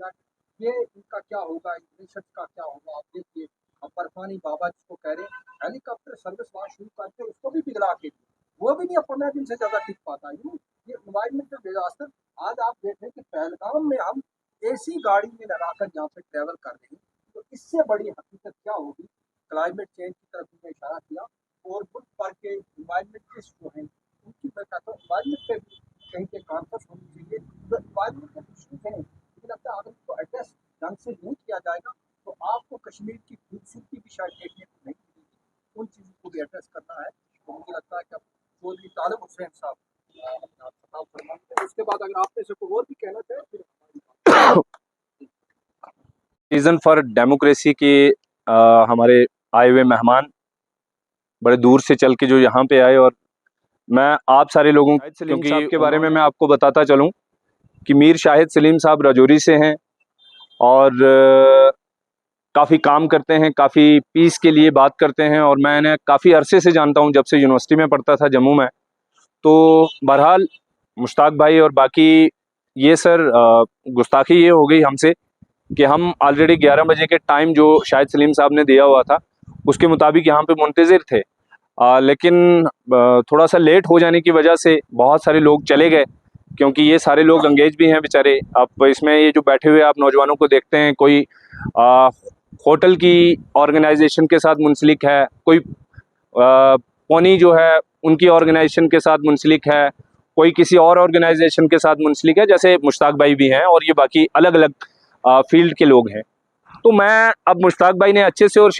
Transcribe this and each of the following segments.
That ये इनका क्या होगा, रिसर्च का क्या होगा। आप देखिए, अब बर्फानी बाबा जिसको कह रहे हैं, हेलीकॉप्टर सर्विस वहाँ शुरू करके उसको भी पिघला के दिए। वो भी नहीं अब 15 दिन से ज्यादा टिक पाता। ये इन्वायरमेंटल डिजास्टर। आज आप देखें कि पहलगाम में हम एसी गाड़ी में लगाकर जहाँ पे ट्रेवल कर रहे हैं, तो इससे बड़ी हकीकत क्या होगी। क्लाइमेट चेंज की तरफ हमने इशारा किया, और मुल्क भर के इन्वायरमेंटलिस्ट जो हैं उनकी मैं कहता हूँ इन्वायरमेंट पे भी कहीं पे कॉन्फ्रेंस होनी चाहिए। जो इन्वायरमेंट के इश्यूज हैं, मुझे लगता है अगर उनको एड्रेस ढंग से नहीं किया जाएगा तो आपको कश्मीर की खूबसूरती भी शायद देखने को नहीं मिलेगी। उन चीज़ों को भी एड्रेस करना है। तो मुझे लगता है कि अब चौधरी तालिब हुसैन साहब अपना खिताब फरमाएंगे। उसके बाद अगर आप में से कोई और भी कहना चाहे फिर हमारी रीज़न फॉर डेमोक्रेसी के हमारे आए हुए मेहमान बड़े दूर से चल के जो यहाँ पे आए, और मैं आप सारे लोगों क्योंकि साहब के बारे में मैं आपको बताता चलूँ कि मीर शाहिद सलीम साहब राजौरी से हैं और काफ़ी काम करते हैं, काफ़ी पीस के लिए बात करते हैं, और मैं इन्हें काफ़ी अरसे से जानता हूँ, जब से यूनिवर्सिटी में पढ़ता था जम्मू में। तो बहरहाल मुश्ताक भाई और बाकी ये सर गुस्ताखी ये हो गई हमसे कि हम ऑलरेडी 11 बजे के टाइम जो शाहिद सलीम साहब ने दिया हुआ था उसके मुताबिक यहाँ पे मुंतज़िर थे, लेकिन थोड़ा सा लेट हो जाने की वजह से बहुत सारे लोग चले गए, क्योंकि ये सारे लोग अंगेज भी हैं बेचारे। अब इसमें ये जो बैठे हुए आप नौजवानों को देखते हैं, कोई होटल की ऑर्गेनाइजेशन के साथ मुंसलिक है, कोई पोनी जो है उनकी ऑर्गेनाइजेशन के साथ मुंसलिक है, कोई किसी और ऑर्गेनाइजेशन के साथ मुंसलिक है, जैसे मुश्ताक भाई भी हैं, और ये बाकी अलग अलग फील्ड के लोग हैं। तो मैं अब मुश्ताक भाई ने अच्छे से और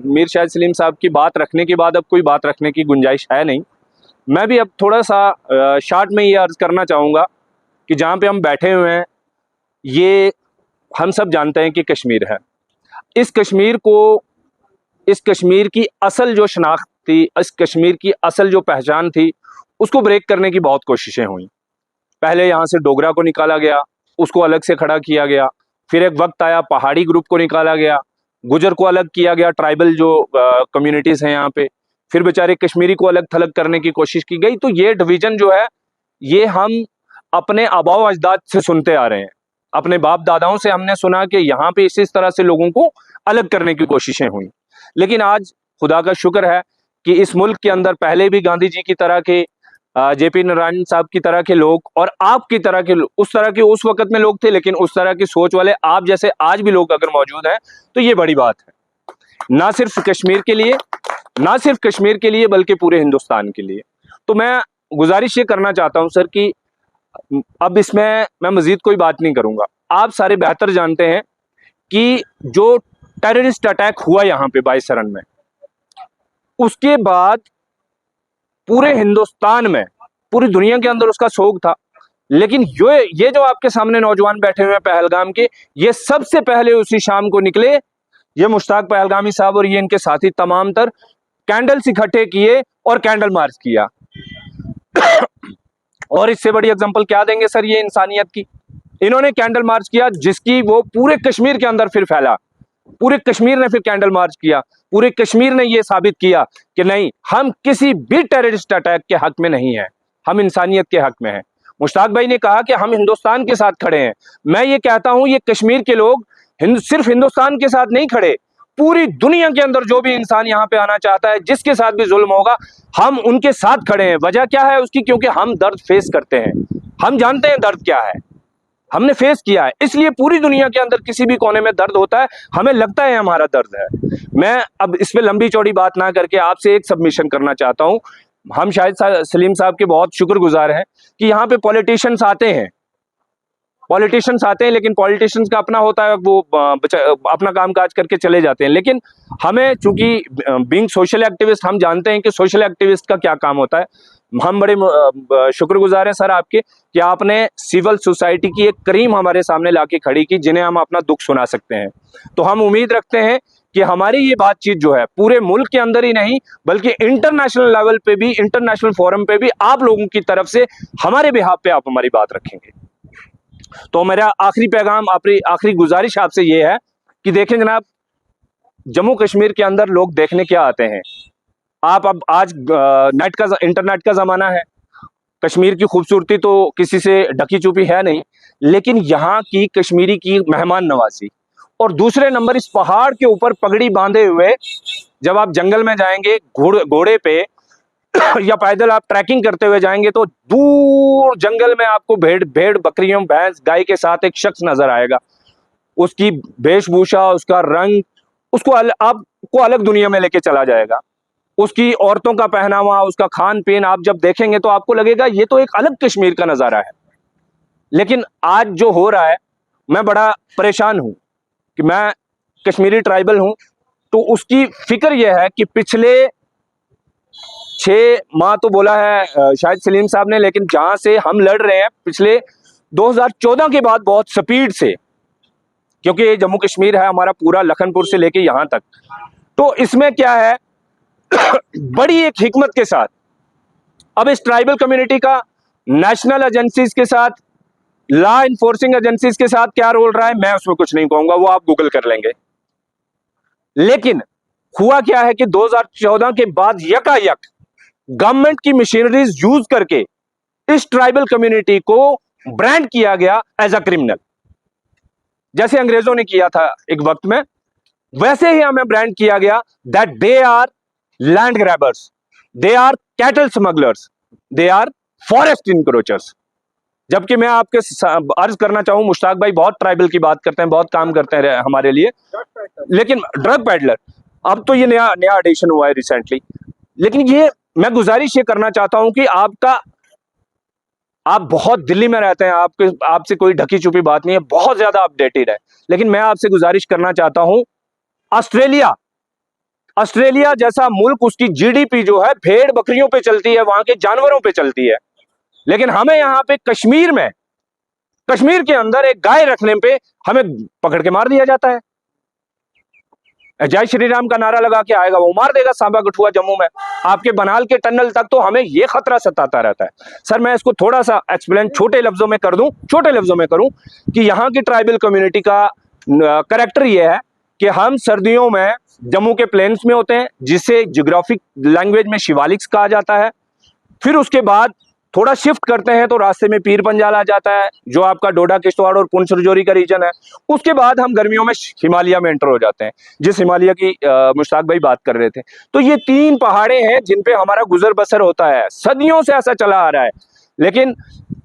मीर शाहिद सलीम साहब की बात रखने के बाद अब कोई बात रखने की गुंजाइश है नहीं। मैं भी अब थोड़ा सा शॉर्ट में ये अर्ज़ करना चाहूँगा कि जहाँ पे हम बैठे हुए हैं ये हम सब जानते हैं कि कश्मीर है। इस कश्मीर को, इस कश्मीर की असल जो शनाख्त थी, इस कश्मीर की असल जो पहचान थी, उसको ब्रेक करने की बहुत कोशिशें हुई। पहले यहाँ से डोगरा को निकाला गया, उसको अलग से खड़ा किया गया। फिर एक वक्त आया पहाड़ी ग्रुप को निकाला गया, गुजर को अलग किया गया, ट्राइबल जो कम्युनिटीज़ हैं यहाँ पे। फिर बेचारे कश्मीरी को अलग थलग करने की कोशिश की गई। तो ये डिवीज़न जो है ये हम अपने आबाओ अजदाद से सुनते आ रहे हैं, अपने बाप दादाओं से हमने सुना कि यहाँ पे इस तरह से लोगों को अलग करने की कोशिशें हुई। लेकिन आज खुदा का शुक्र है कि इस मुल्क के अंदर पहले भी गांधी जी की तरह के, जेपी नारायण साहब की तरह के लोग, और आपकी तरह के उस तरह के उस वक्त में लोग थे, लेकिन उस तरह की सोच वाले आप जैसे आज भी लोग अगर मौजूद हैं तो ये बड़ी बात है, ना सिर्फ कश्मीर के लिए, ना सिर्फ कश्मीर के लिए बल्कि पूरे हिंदुस्तान के लिए। तो मैं गुजारिश ये करना चाहता हूं सर कि अब इसमें मैं मजीद कोई बात नहीं करूंगा। आप सारे बेहतर जानते हैं कि जो टेररिस्ट अटैक हुआ यहाँ पे 22 सरन में, उसके बाद पूरे हिंदुस्तान में, पूरी दुनिया के अंदर उसका शोक था। लेकिन ये जो आपके सामने नौजवान बैठे हुए हैं पहलगाम के, ये सबसे पहले उसी शाम को निकले, ये मुश्ताक पहलगामी साहब और ये इनके साथी तमाम तर कैंडल्स इकट्ठे किए और कैंडल मार्च किया। और इससे बड़ी एग्जांपल क्या देंगे सर ये इंसानियत की। इन्होंने कैंडल मार्च किया जिसकी वो पूरे कश्मीर के अंदर फिर फैला, पूरे कश्मीर ने फिर कैंडल मार्च किया, पूरे कश्मीर ने यह साबित किया कि नहीं, हम किसी भी टेररिस्ट अटैक के हक में नहीं है, हम इंसानियत के हक में हैं। मुश्ताक भाई ने कहा कि हम हिंदुस्तान के साथ खड़े हैं। मैं ये कहता हूं ये कश्मीर के लोग सिर्फ हिंदुस्तान के साथ नहीं खड़े, पूरी दुनिया के अंदर जो भी इंसान यहाँ पे आना चाहता है, जिसके साथ भी जुल्म होगा, हम उनके साथ खड़े हैं। वजह क्या है उसकी? क्योंकि हम दर्द फेस करते हैं, हम जानते हैं दर्द क्या है, हमने फेस किया है। इसलिए पूरी दुनिया के अंदर किसी भी कोने में दर्द होता है, हमें लगता है हमारा दर्द है। मैं अब इस पे लंबी चौड़ी बात ना करके आपसे एक सबमिशन करना चाहता हूं। हम शाहिद सलीम साहब के बहुत शुक्रगुजार हैं कि यहाँ पे पॉलिटिशियंस आते हैं, लेकिन पॉलिटिशियंस का अपना होता है, वो अपना काम काज करके चले जाते हैं। लेकिन हमें, चूंकि बीइंग सोशल एक्टिविस्ट, हम जानते हैं कि सोशल एक्टिविस्ट का क्या काम होता है। हम बड़े शुक्रगुजार हैं सर आपके कि आपने सिविल सोसाइटी की एक करीम हमारे सामने लाके खड़ी की, जिन्हें हम अपना दुख सुना सकते हैं। तो हम उम्मीद रखते हैं कि हमारी ये बातचीत जो है पूरे मुल्क के अंदर ही नहीं बल्कि इंटरनेशनल लेवल पे भी, इंटरनेशनल फोरम पे भी आप लोगों की तरफ से हमारे बिहाफ पे आप हमारी बात रखेंगे। तो मेरा आखिरी पैगाम, आखिरी गुजारिश आपसे ये है कि देखें जनाब, जम्मू कश्मीर के अंदर लोग देखने क्या आते हैं। आप अब आज इंटरनेट का जमाना है, कश्मीर की खूबसूरती तो किसी से ढकी छुपी है नहीं, लेकिन यहाँ की कश्मीरी की मेहमान नवाजी, और दूसरे नंबर इस पहाड़ के ऊपर पगड़ी बांधे हुए जब आप जंगल में जाएंगे घोड़े पे या पैदल आप ट्रैकिंग करते हुए जाएंगे तो दूर जंगल में आपको भेड़ भेड़ बकरियों भैंस गाय के साथ एक शख्स नजर आएगा। उसकी वेशभूषा, उसका रंग, उसको आपको अलग दुनिया में लेके चला जाएगा। उसकी औरतों का पहनावा, उसका खान पीन आप जब देखेंगे तो आपको लगेगा ये तो एक अलग कश्मीर का नजारा है। लेकिन आज जो हो रहा है, मैं बड़ा परेशान हूं कि मैं कश्मीरी ट्राइबल हूं, तो उसकी फिक्र यह है कि पिछले 6 माह तो बोला है शायद सलीम साहब ने, लेकिन जहां से हम लड़ रहे हैं पिछले 2014 के बाद बहुत स्पीड से, क्योंकि ये जम्मू कश्मीर है हमारा पूरा, लखनपुर से लेके यहां तक, तो इसमें क्या है बड़ी एक हिकमत के साथ अब इस ट्राइबल कम्युनिटी का नेशनल एजेंसीज के साथ, लॉ इन्फोर्सिंग एजेंसीज के साथ क्या रोल रहा है, मैं उसमें कुछ नहीं कहूंगा, वो आप गूगल कर लेंगे। लेकिन हुआ क्या है कि 2014 के बाद यकायक गवर्नमेंट की मशीनरीज यूज करके इस ट्राइबल कम्युनिटी को ब्रांड किया गया एज अ क्रिमिनल। जैसे अंग्रेजों ने किया था एक वक्त में, वैसे ही हमें ब्रांड किया गया that they are land grabbers, they are cattle smugglers, they are forest encroachers. जबकि मैं आपके अर्ज करना चाहूं, मुश्ताक भाई बहुत ट्राइबल की बात करते हैं, बहुत काम करते हैं हमारे लिए, लेकिन ड्रग पैडलर अब तो ये नया एडिशन हुआ है रिसेंटली। लेकिन ये मैं गुजारिश ये करना चाहता हूं कि आप बहुत दिल्ली में रहते हैं, आपसे कोई ढकी छुपी बात नहीं है, बहुत ज्यादा अपडेटेड है, लेकिन मैं आपसे गुजारिश करना चाहता हूं, ऑस्ट्रेलिया जैसा मुल्क, उसकी जीडीपी जो है भेड़ बकरियों पे चलती है, वहां के जानवरों पे चलती है, लेकिन हमें यहाँ पे कश्मीर के अंदर एक गाय रखने पे हमें पकड़ के मार दिया जाता है। जय श्री राम का नारा लगा के आएगा, वो मार देगा सांबा गठुआ जम्मू में, आपके बनाल के टनल तक, तो हमें ये खतरा सताता रहता है। सर मैं इसको थोड़ा सा एक्सप्लेन छोटे लफ्जों में करूं कि यहाँ की ट्राइबल कम्युनिटी का करेक्टर ये है कि हम सर्दियों में जम्मू के प्लेन्स में होते हैं, जिसे जियोग्राफिक लैंग्वेज में शिवालिक्स कहा जाता है। फिर उसके बाद थोड़ा शिफ्ट करते हैं तो रास्ते में पीर पंजाल आ जाता है, जो आपका डोडा किश्तवाड़ और पुंछ रजौरी का रीजन है। उसके बाद हम गर्मियों में हिमालय में एंटर हो जाते हैं, जिस हिमालय की मुश्ताक भाई बात कर रहे थे। तो ये 3 पहाड़े हैं जिन पे हमारा गुजर बसर होता है, सदियों से ऐसा चला आ रहा है। लेकिन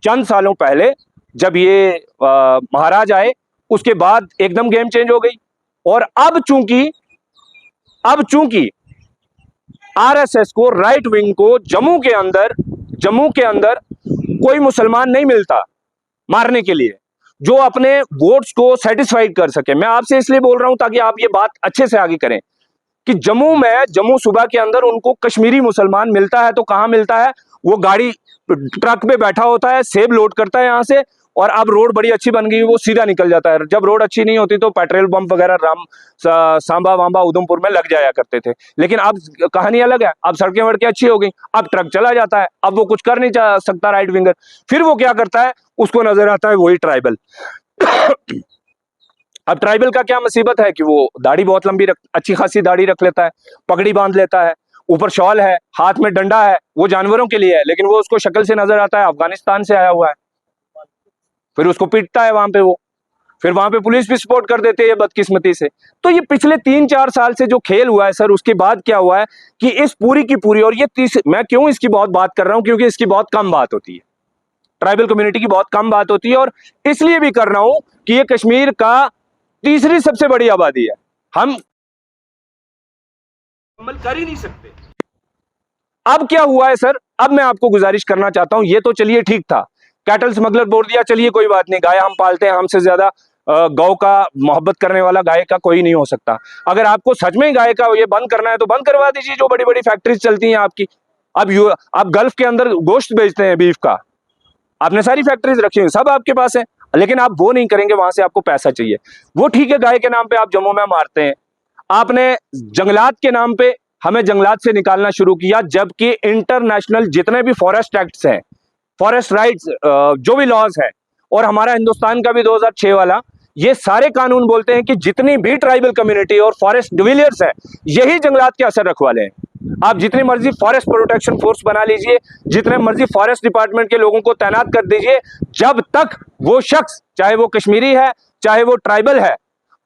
चंद सालों पहले जब ये महाराज आए, उसके बाद एकदम गेम चेंज हो गई। और अब चूंकि आरएसएस को, राइट विंग को जम्मू के अंदर कोई मुसलमान नहीं मिलता मारने के लिए जो अपने वोट्स को सेटिस्फाइड कर सके। मैं आपसे इसलिए बोल रहा हूं ताकि आप ये बात अच्छे से आगे करें कि जम्मू सूबा के अंदर उनको कश्मीरी मुसलमान मिलता है तो कहां मिलता है, वो गाड़ी ट्रक पे बैठा होता है, सेब लोड करता है यहां से, और अब रोड बड़ी अच्छी बन गई, वो सीधा निकल जाता है। जब रोड अच्छी नहीं होती तो पेट्रोल पंप वगैरह सांबा वाम्बा उधमपुर में लग जाया करते थे, लेकिन अब कहानी अलग है, अब सड़कें वड़कें अच्छी हो गई, अब ट्रक चला जाता है, अब वो कुछ कर नहीं सकता राइट विंगर। फिर वो क्या करता है, उसको नजर आता है वही ट्राइबल। अब ट्राइबल का क्या मुसीबत है कि वो दाढ़ी बहुत लंबी अच्छी खासी दाढ़ी रख लेता है, पगड़ी बांध लेता है, ऊपर शॉल है, हाथ में डंडा है, वो जानवरों के लिए है, लेकिन वो उसको शक्ल से नजर आता है अफगानिस्तान से आया हुआ है। फिर उसको पीटता है वहां पे वो, फिर वहां पे पुलिस भी सपोर्ट कर देती है बदकिस्मती से। तो ये पिछले 3-4 साल से जो खेल हुआ है सर, उसके बाद क्या हुआ है कि इस पूरी की पूरी, और ये मैं क्यों इसकी बहुत बात कर रहा हूं, क्योंकि इसकी बहुत कम बात होती है, ट्राइबल कम्युनिटी की बहुत कम बात होती है, और इसलिए भी कर रहा हूं कि ये कश्मीर का तीसरी सबसे बड़ी आबादी है, हम अमल कर ही नहीं सकते। अब क्या हुआ है सर, अब मैं आपको गुजारिश करना चाहता हूं, ये तो चलिए ठीक था, कैटल स्मगलर बोल दिया, चलिए कोई बात नहीं, गाय हम पालते हैं, हमसे ज्यादा गौ का मोहब्बत करने वाला गाय का कोई नहीं हो सकता। अगर आपको सच में गाय का ये बंद करना है तो बंद करवा दीजिए, जो बड़ी बड़ी फैक्ट्रीज चलती हैं आपकी। अब गल्फ के अंदर गोश्त बेचते हैं बीफ का, आपने सारी फैक्ट्रीज रखी हुई, सब आपके पास है, लेकिन आप वो नहीं करेंगे, वहां से आपको पैसा चाहिए। वो ठीक है, गाय के नाम पे आप जम्मू में मारते हैं, आपने जंगलात के नाम पे हमें जंगलात से निकालना शुरू किया, जबकि इंटरनेशनल जितने भी फॉरेस्ट एक्ट्स हैं, फॉरेस्ट राइट्स जो भी लॉज हैं, और हमारा हिंदुस्तान का भी 2006 वाला, ये सारे कानून बोलते हैं कि जितनी भी ट्राइबल कम्युनिटी और फॉरेस्ट डिविलियर्स हैं, यही जंगलात के असर रखवाले हैं। आप जितनी मर्जी फॉरेस्ट प्रोटेक्शन फोर्स बना लीजिए, जितने मर्जी फॉरेस्ट डिपार्टमेंट के लोगों को तैनात कर दीजिए, जब तक वो शख्स, चाहे वो कश्मीरी है चाहे वो ट्राइबल है,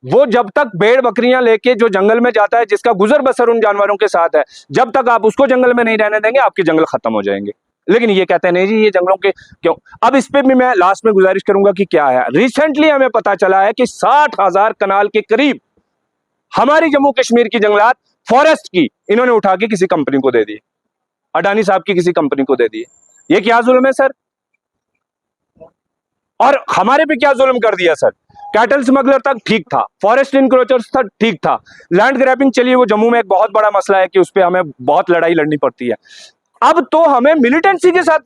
वो जब तक भेड़ बकरियां लेके जो जंगल में जाता है, जिसका गुजर बसर उन जानवरों के साथ है, जब तक आप उसको जंगल में नहीं रहने देंगे, आपके जंगल खत्म हो जाएंगे। लेकिन ये कहते हैं नहीं जी, ये जंगलों के क्यों। अब इस पे भी मैं लास्ट में गुजारिश करूंगा कि क्या है, रिसेंटली हमें पता चला है कि 60,000 कनाल के करीब हमारी जम्मू कश्मीर की जंगलात फॉरेस्ट की इन्होंने उठा के किसी कंपनी को दे दी, अडानी साहब की किसी कंपनी को दे दी। ये क्या जुल्म है सर? और हमारे पे क्या जुल्म कर दिया सर? कैटल स्मगलर तक ठीक था, फॉरेस्ट इंक्रोचर्स तक ठीक था, लैंड ग्रैबिंग चलिए वो जम्मू में एक बहुत बड़ा मसला है कि उस पर हमें बहुत लड़ाई लड़नी पड़ती है। अब तो हमें मिलिटेंसी के साथ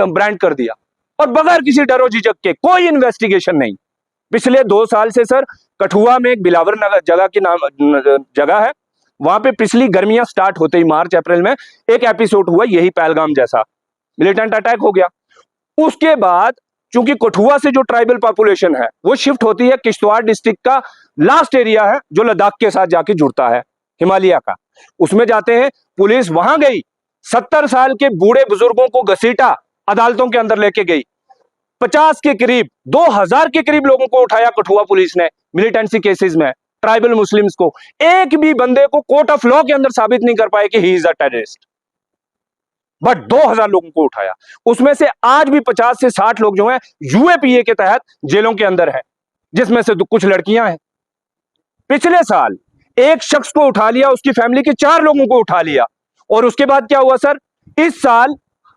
ब्रांड कर दिया और बगैर किसी डरो झिझक के, कोई इन्वेस्टिगेशन नहीं। पिछले 2 साल से सर कठुआ में एक बिलावर नगर जगह की नाम जगह है, वहां पे पिछली गर्मियां स्टार्ट होते ही मार्च अप्रैल में एक एपिसोड हुआ यही पहलगाम जैसा, मिलिटेंट अटैक हो गया। उसके बाद चूंकि कठुआ से जो ट्राइबल पॉपुलेशन है वो शिफ्ट होती है किश्तवाड़ डिस्ट्रिक्ट का लास्ट एरिया है जो लद्दाख के साथ जाके जुड़ता है, हिमालय का, उसमें जाते हैं। पुलिस वहां गई, 70 साल के बूढ़े बुजुर्गों को घसीटा अदालतों के अंदर लेके गई, 50 के करीब 2000 के करीब लोगों को उठाया कठुआ पुलिस ने मिलिटेंसी केसेस में, ट्राइबल मुस्लिम्स को। एक भी बंदे को कोर्ट ऑफ लॉ के अंदर साबित नहीं कर पाए कि he is a terrorist, but 2000 लोगों को उठाया। उसमें से आज भी 50 से 60 लोग जो हैं यूएपीए के तहत जेलों के अंदर हैं, जिसमें से कुछ लड़कियां हैं। पिछले साल एक शख्स को उठा लिया, उसकी फैमिली के 4 लोगों को उठा लिया, और उसके बाद क्या हुआ सर? इस साल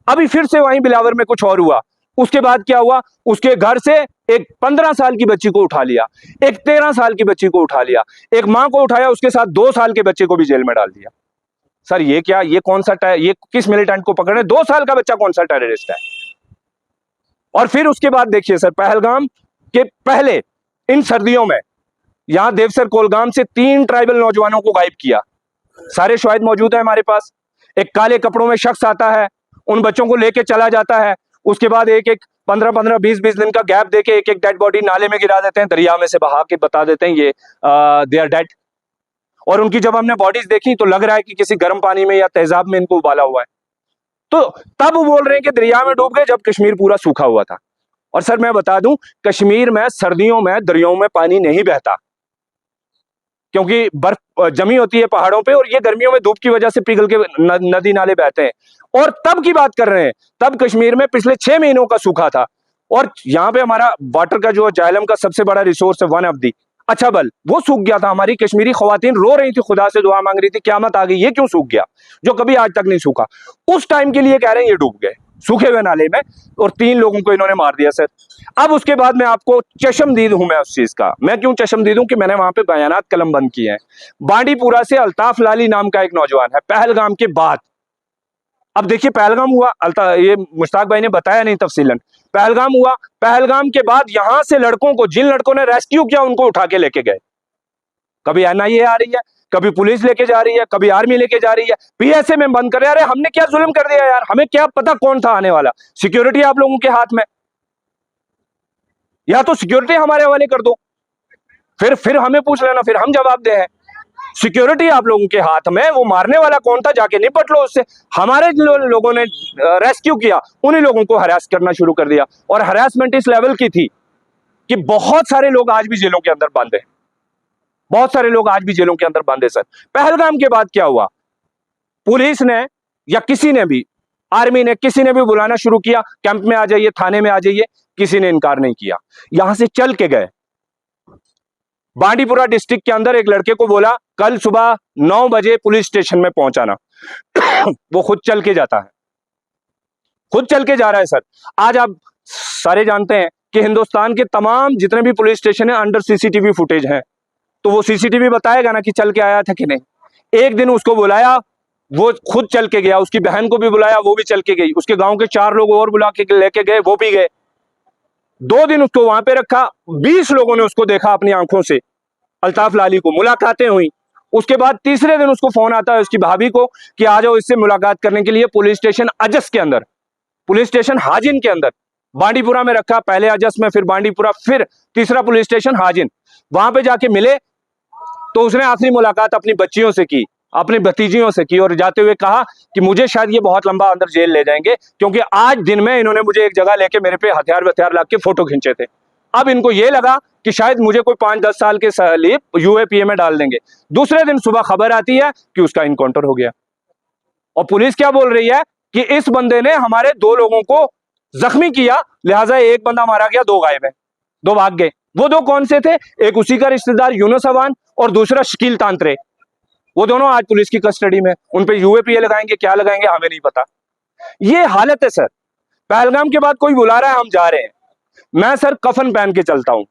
अभी फिर से वहीं बिलावर में कुछ और हुआ। उसके बाद क्या हुआ? उसके घर से एक 15 साल की बच्ची को उठा लिया, एक 13 साल की बच्ची को उठा लिया, एक मां को उठाया, उसके साथ 2 साल के बच्चे को भी जेल में डाल दिया। सर ये क्या, ये कौन सा, ये किस मिलिटेंट को पकड़े? 2 साल का बच्चा कौन सा टेररिस्ट है? और फिर उसके बाद देखिए सर, पहलगाम के पहले इन सर्दियों में यहां देवसर कोलगाम से 3 ट्राइबल नौजवानों को गायब किया। सारे शवाहिद मौजूद है हमारे पास। एक काले कपड़ों में शख्स आता है, उन बच्चों को लेके चला जाता है, उसके बाद एक 15-15, 20-20 दिन का गैप देके एक डेड बॉडी नाले में गिरा देते हैं, दरिया में से बहा के बता देते हैं ये दे आर डेड। और उनकी जब हमने बॉडीज देखी तो लग रहा है कि किसी गर्म पानी में या तेजाब में इनको उबाला हुआ है। तो तब बोल रहे हैं कि दरिया में डूब गए जब कश्मीर पूरा सूखा हुआ था। और सर मैं बता दूं, कश्मीर में सर्दियों में दरियाओं में पानी नहीं बहता, क्योंकि बर्फ जमी होती है पहाड़ों पे, और ये गर्मियों में धूप की वजह से पिघल के नदी नाले बहते हैं। और तब की बात कर रहे हैं, तब कश्मीर में पिछले 6 महीनों का सूखा था, और यहाँ पे हमारा वाटर का जो जाहलम का सबसे बड़ा रिसोर्स है, वन ऑफ दी अच्छा बल, वो सूख गया था। हमारी कश्मीरी खवातीन रो रही थी, खुदा से दुआ मांग रही थी, क्यामत आ गई, ये क्यों सूख गया, जो कभी आज तक नहीं सूखा। उस टाइम के लिए कह रहे हैं ये डूब गए सूखे हुए नाले में, और 3 लोगों को इन्होंने मार दिया सर। अब उसके बाद मैं आपको चशमदीद हूं मैं उस चीज का। मैं क्यों चशमदीद हूं कि मैंने वहां पे बयानात कलम बंद किए हैं। बांडीपुरा से अल्ताफ लाली नाम का एक नौजवान है, पहलगाम के बाद। अब देखिए पहलगाम हुआ, ये मुश्ताक भाई ने बताया नहीं तफसीलन, पहलगाम हुआ, पहलगाम के बाद यहां से लड़कों को, जिन लड़कों ने रेस्क्यू किया, उनको उठा के लेके गए। कभी एनआईए आ रही है, कभी पुलिस लेके जा रही है, कभी आर्मी लेके जा रही है, पीएसए में बंद कर रहे हैं। अरे हमने क्या जुल्म कर दिया यार, हमें क्या पता कौन था आने वाला। सिक्योरिटी आप लोगों के हाथ में, या तो सिक्योरिटी हमारे हवाले कर दो, फिर हमें पूछ लेना, फिर हम जवाब दे हैं। सिक्योरिटी आप लोगों के हाथ में, वो मारने वाला कौन था जाके निपट लो उससे। हमारे लोगों ने रेस्क्यू किया, उन्हीं लोगों को हरास करना शुरू कर दिया, और हरासमेंट इस लेवल की थी कि बहुत सारे लोग आज भी जेलों के अंदर बंद हैं, बहुत सारे लोग आज भी जेलों के अंदर बंद है सर। पहलगाम के बाद क्या हुआ? पुलिस ने या किसी ने भी, आर्मी ने, किसी ने भी बुलाना शुरू किया, कैंप में आ जाइए, थाने में आ जाइए, किसी ने इनकार नहीं किया। यहां से चल के गए बांडीपुरा डिस्ट्रिक्ट के अंदर, एक लड़के को बोला कल सुबह 9 बजे पुलिस स्टेशन में पहुंचाना। वो खुद चल के जाता है, खुद चल के जा रहा है सर। आज आप सारे जानते हैं कि हिंदुस्तान के तमाम जितने भी पुलिस स्टेशन है अंडर सीसीटीवी फुटेज है, तो वो सीसीटीवी बताएगा ना कि चल के आया था कि नहीं। एक दिन उसको बुलाया, वो खुद चल के गया, उसकी बहन को भी बुलाया, वो भी चल के गई, उसके गांव के 4 लोग और बुला के लेके गए, वो भी गए। 2 दिन उसको वहां पे रखा, 20 लोगों ने उसको देखा अपनी आंखों से, अल्ताफ लाली को, मुलाकातें हुई। उसके बाद तीसरे दिन उसको फोन आता है उसकी भाभी को कि आ जाओ इससे मुलाकात करने के लिए पुलिस स्टेशन अजस के अंदर, पुलिस स्टेशन हाजिन के अंदर। बांडीपुरा में रखा, पहले अजस में, फिर बांडीपुरा, फिर तीसरा पुलिस स्टेशन हाजिन। वहां पे जाके मिले तो उसने आखिरी मुलाकात अपनी बच्चियों से की, अपनी भतीजियों से की, और जाते हुए कहा कि मुझे शायद ये बहुत लंबा अंदर जेल ले जाएंगे, क्योंकि आज दिन में इन्होंने मुझे एक जगह लेके मेरे पे हथियार ला के फोटो खींचे थे। अब इनको ये लगा कि शायद मुझे कोई 5-10 साल के लिए यूएपीए में डाल देंगे। दूसरे दिन सुबह खबर आती है कि उसका इनकाउंटर हो गया, और पुलिस क्या बोल रही है कि इस बंदे ने हमारे 2 लोगों को जख्मी किया, लिहाजा एक बंदा मारा गया, 2 गायब है, 2 भाग गए। वो 2 कौन से थे? एक उसी का रिश्तेदार यूनुस अवान और दूसरा शकील तांत्रे। वो दोनों आज पुलिस की कस्टडी में। उन पे यूएपीए लगाएंगे, क्या लगाएंगे हमें नहीं पता। ये हालत है सर। पहलगाम के बाद कोई बुला रहा है, हम जा रहे हैं। मैं सर कफन पहन के चलता हूं,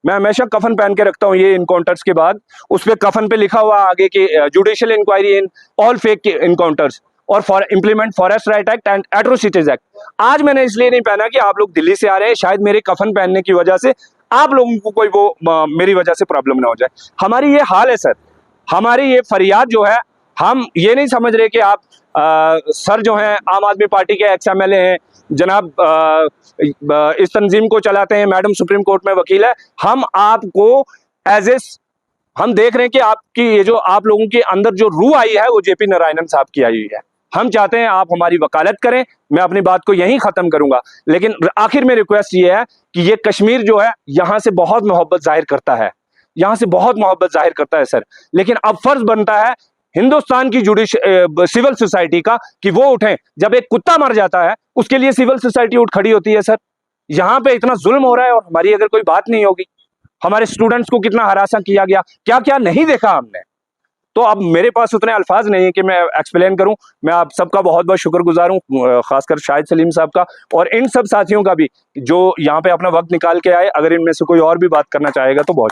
मैं हमेशा कफन पहन के रखता हूं। ये इनकाउंटर्स के बाद उस पे कफन पे लिखा हुआ आगे कि judicial inquiry in all fake encounters और for implement forest right act and atrocities act. आज मैंने इसलिए नहीं पहना कि आप लोग दिल्ली से आ रहे हैं, शायद मेरे कफन पहनने की वजह से आप लोगों को कोई वो मेरी वजह से प्रॉब्लम ना हो जाए। हमारी ये हाल है सर, हमारी ये फरियाद जो है, हम ये नहीं समझ रहे कि आप सर जो हैं आम आदमी पार्टी के एक्स एमएलए हैं, जनाब इस तंजीम को चलाते हैं, मैडम सुप्रीम कोर्ट में वकील है। हम आपको एज ए हम देख रहे हैं कि आपकी ये जो आप लोगों के अंदर जो रूह आई है वो जेपी नारायणन साहब की आई हुई है। हम चाहते हैं आप हमारी वकालत करें। मैं अपनी बात को यहीं खत्म करूंगा, लेकिन आखिर में रिक्वेस्ट ये है कि ये कश्मीर जो है यहां से बहुत मोहब्बत जाहिर करता है, यहां से बहुत मोहब्बत जाहिर करता है सर। लेकिन अब फर्ज बनता है हिंदुस्तान की सिविल सोसाइटी का कि वो उठें। जब एक कुत्ता मर जाता है उसके लिए सिविल सोसाइटी उठ खड़ी होती है सर। यहां पे इतना जुल्म हो रहा है और हमारी अगर कोई बात नहीं होगी, हमारे स्टूडेंट्स को कितना हरासा किया गया, क्या क्या नहीं देखा हमने। तो अब मेरे पास उतने अल्फाज नहीं है कि मैं एक्सप्लेन करूं। मैं आप सबका बहुत बहुत शुक्रगुजार हूं, खासकर शाहिद सलीम साहब का और इन सब साथियों का भी जो यहाँ पे अपना वक्त निकाल के आए। अगर इनमें से कोई और भी बात करना चाहेगा तो बहुत